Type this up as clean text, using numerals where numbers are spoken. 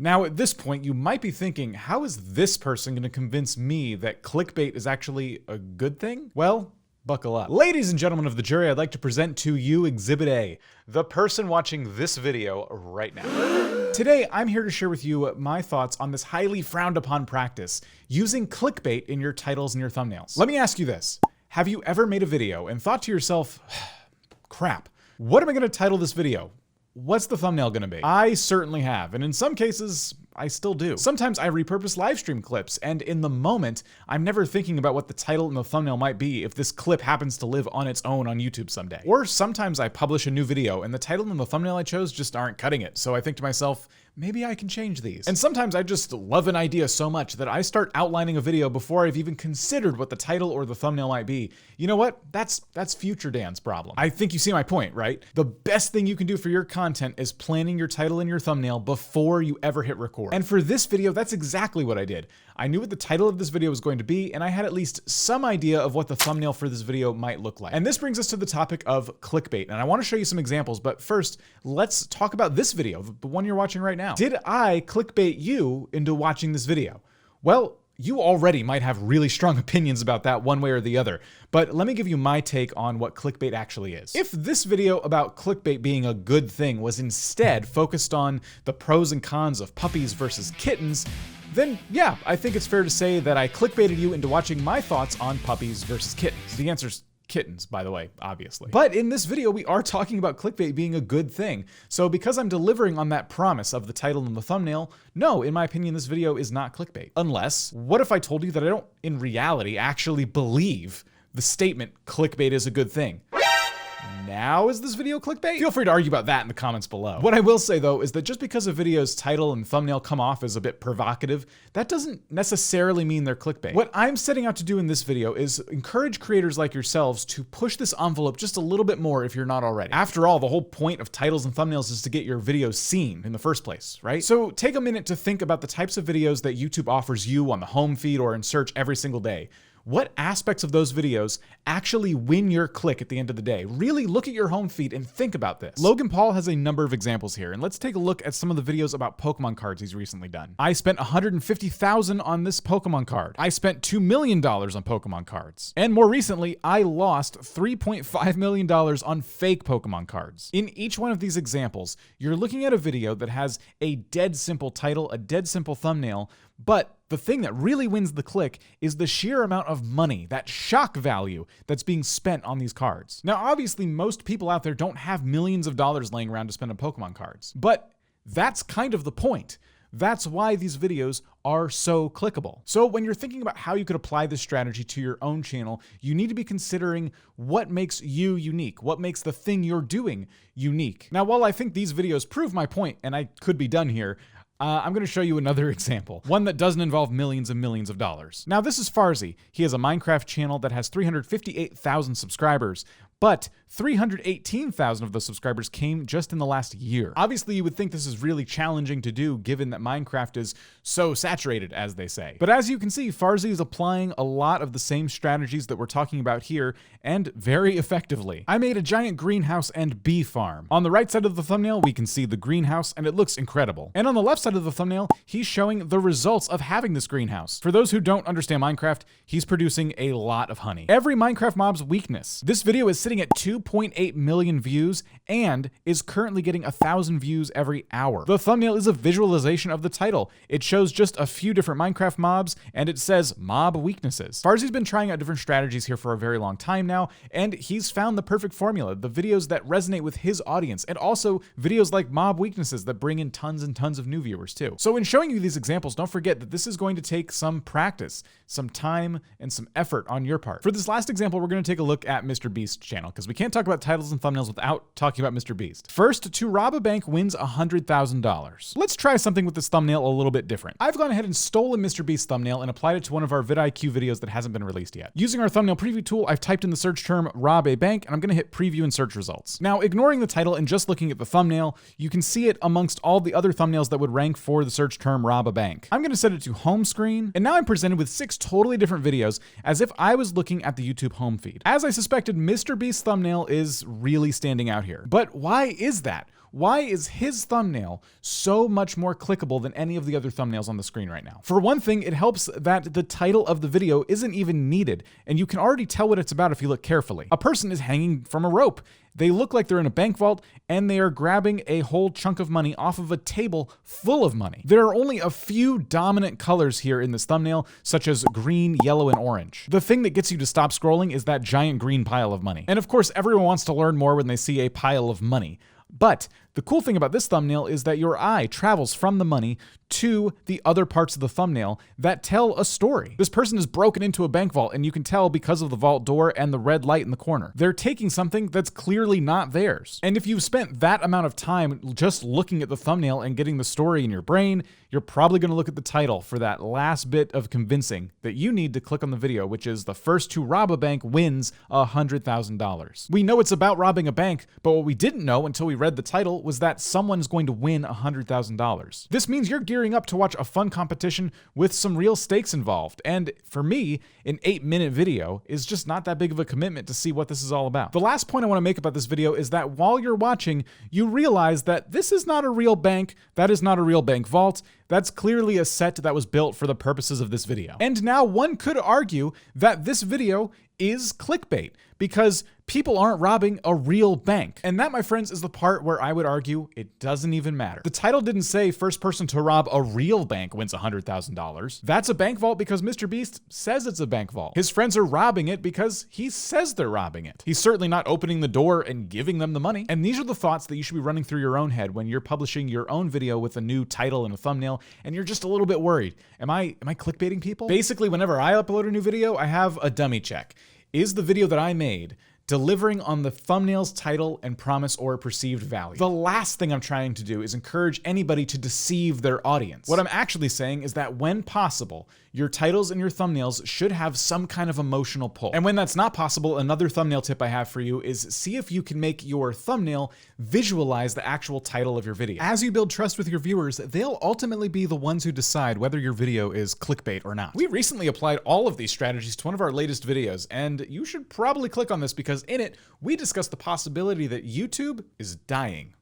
Now, at this point, you might be thinking, how is this person going to convince me that clickbait is actually a good thing? Well, buckle up. Ladies and gentlemen of the jury, I'd like to present to you Exhibit A, the person watching this video right now. Today, I'm here to share with you my thoughts on this highly frowned upon practice, using clickbait in your titles and your thumbnails. Let me ask you this. Have you ever made a video and thought to yourself, crap, what am I going to title this video? What's the thumbnail going to be? I certainly have, and in some cases, I still do. Sometimes I repurpose live stream clips, and in the moment, I'm never thinking about what the title and the thumbnail might be if this clip happens to live on its own on YouTube someday. Or sometimes I publish a new video, and the title and the thumbnail I chose just aren't cutting it, so I think to myself, maybe I can change these. And sometimes I just love an idea so much that I start outlining a video before I've even considered what the title or the thumbnail might be. You know what? That's future Dan's problem. I think you see my point, right? The best thing you can do for your content is planning your title and your thumbnail before you ever hit record. And for this video, that's exactly what I did. I knew what the title of this video was going to be, and I had at least some idea of what the thumbnail for this video might look like. And this brings us to the topic of clickbait, and I want to show you some examples, but first, let's talk about this video, the one you're watching right now. Did I clickbait you into watching this video? Well, you already might have really strong opinions about that one way or the other, but let me give you my take on what clickbait actually is. If this video about clickbait being a good thing was instead focused on the pros and cons of puppies versus kittens, then yeah, I think it's fair to say that I clickbaited you into watching my thoughts on puppies versus kittens. The answer's kittens, by the way, obviously. But in this video, we are talking about clickbait being a good thing. So because I'm delivering on that promise of the title and the thumbnail, no, in my opinion, this video is not clickbait. Unless, what if I told you that I don't, in reality, actually believe the statement, clickbait is a good thing? Now is this video clickbait? Feel free to argue about that in the comments below. What I will say though is that just because a video's title and thumbnail come off as a bit provocative, that doesn't necessarily mean they're clickbait. What I'm setting out to do in this video is encourage creators like yourselves to push this envelope just a little bit more if you're not already. After all, the whole point of titles and thumbnails is to get your videos seen in the first place, right? So take a minute to think about the types of videos that YouTube offers you on the home feed or in search every single day. What aspects of those videos actually win your click at the end of the day? Really look at your home feed and think about this. Logan Paul has a number of examples here, and let's take a look at some of the videos about Pokemon cards he's recently done. I spent $150,000 on this Pokemon card. I spent $2 million on Pokemon cards. And more recently, I lost $3.5 million on fake Pokemon cards. In each one of these examples, you're looking at a video that has a dead simple title, a dead simple thumbnail, but the thing that really wins the click is the sheer amount of money, that shock value that's being spent on these cards. Now, obviously, most people out there don't have millions of dollars laying around to spend on Pokemon cards, but that's kind of the point. That's why these videos are so clickable. So when you're thinking about how you could apply this strategy to your own channel, you need to be considering what makes you unique, what makes the thing you're doing unique. Now, while I think these videos prove my point, and I could be done here, I'm going to show you another example, one that doesn't involve millions and millions of dollars. Now, this is Farzy. He has a Minecraft channel that has 358,000 subscribers, but 318,000 of those subscribers came just in the last year. Obviously, you would think this is really challenging to do given that Minecraft is so saturated, as they say. But as you can see, Farzy is applying a lot of the same strategies that we're talking about here, and very effectively. I made a giant greenhouse and bee farm. On the right side of the thumbnail, we can see the greenhouse, and it looks incredible. And on the left side of the thumbnail, he's showing the results of having this greenhouse. For those who don't understand Minecraft, he's producing a lot of honey. Every Minecraft mob's weakness. This video is sitting at 2.8 million views and is currently getting 1,000 views every hour. The thumbnail is a visualization of the title. It shows just a few different Minecraft mobs and it says mob weaknesses. Farzy's been trying out different strategies here for a very long time now, and he's found the perfect formula, the videos that resonate with his audience, and also videos like mob weaknesses that bring in tons and tons of new viewers too. So in showing you these examples, don't forget that this is going to take some practice, some time, and some effort on your part. For this last example, we're going to take a look at Mr. Beast's channel, because we can't talk about titles and thumbnails without talking about Mr. Beast. First, to rob a bank wins $100,000. Let's try something with this thumbnail a little bit different. I've gone ahead and stolen Mr. Beast's thumbnail and applied it to one of our vidIQ videos that hasn't been released yet. Using our thumbnail preview tool, I've typed in the search term rob a bank, and I'm going to hit preview and search results. Now, ignoring the title and just looking at the thumbnail, you can see it amongst all the other thumbnails that would rank for the search term rob a bank. I'm going to set it to home screen, and now I'm presented with 6 totally different videos as if I was looking at the YouTube home feed. As I suspected, Mr. Beast's thumbnail is really standing out here. But why is that? why is his thumbnail so much more clickable than any of the other thumbnails on the screen right now? For one thing, it helps that the title of the video isn't even needed, and you can already tell what it's about if you look carefully. A person is hanging from a rope. They look like they're in a bank vault, and they are grabbing a whole chunk of money off of a table full of money. There are only a few dominant colors here in this thumbnail, such as green, yellow, and orange. The thing that gets you to stop scrolling is that giant green pile of money. And of course, everyone wants to learn more when they see a pile of money. But the cool thing about this thumbnail is that your eye travels from the money to the other parts of the thumbnail that tell a story. This person is broken into a bank vault, and you can tell because of the vault door and the red light in the corner. They're taking something that's clearly not theirs. And if you've spent that amount of time just looking at the thumbnail and getting the story in your brain, you're probably going to look at the title for that last bit of convincing that you need to click on the video, which is the first to rob a bank wins $100,000. We know it's about robbing a bank, but what we didn't know until we read the title was that someone's going to win $100,000. This means you're gearing up to watch a fun competition with some real stakes involved. And for me, an 8-minute video is just not that big of a commitment to see what this is all about. The last point I want to make about this video is that while you're watching, you realize that this is not a real bank, that is not a real bank vault. That's clearly a set that was built for the purposes of this video. And now one could argue that this video is clickbait because people aren't robbing a real bank. And that, my friends, is the part where I would argue it doesn't even matter. The title didn't say first person to rob a real bank wins $100,000. That's a bank vault because Mr. Beast says it's a bank vault. His friends are robbing it because he says they're robbing it. He's certainly not opening the door and giving them the money. And these are the thoughts that you should be running through your own head when you're publishing your own video with a new title and a thumbnail, and you're just a little bit worried. Am I clickbaiting people? Basically, whenever I upload a new video, I have a dummy check. Is the video that I made delivering on the thumbnail's title and promise or perceived value? The last thing I'm trying to do is encourage anybody to deceive their audience. What I'm actually saying is that when possible, your titles and your thumbnails should have some kind of emotional pull. And when that's not possible, another thumbnail tip I have for you is see if you can make your thumbnail visualize the actual title of your video. As you build trust with your viewers, they'll ultimately be the ones who decide whether your video is clickbait or not. We recently applied all of these strategies to one of our latest videos, and you should probably click on this because in it, we discuss the possibility that YouTube is dying.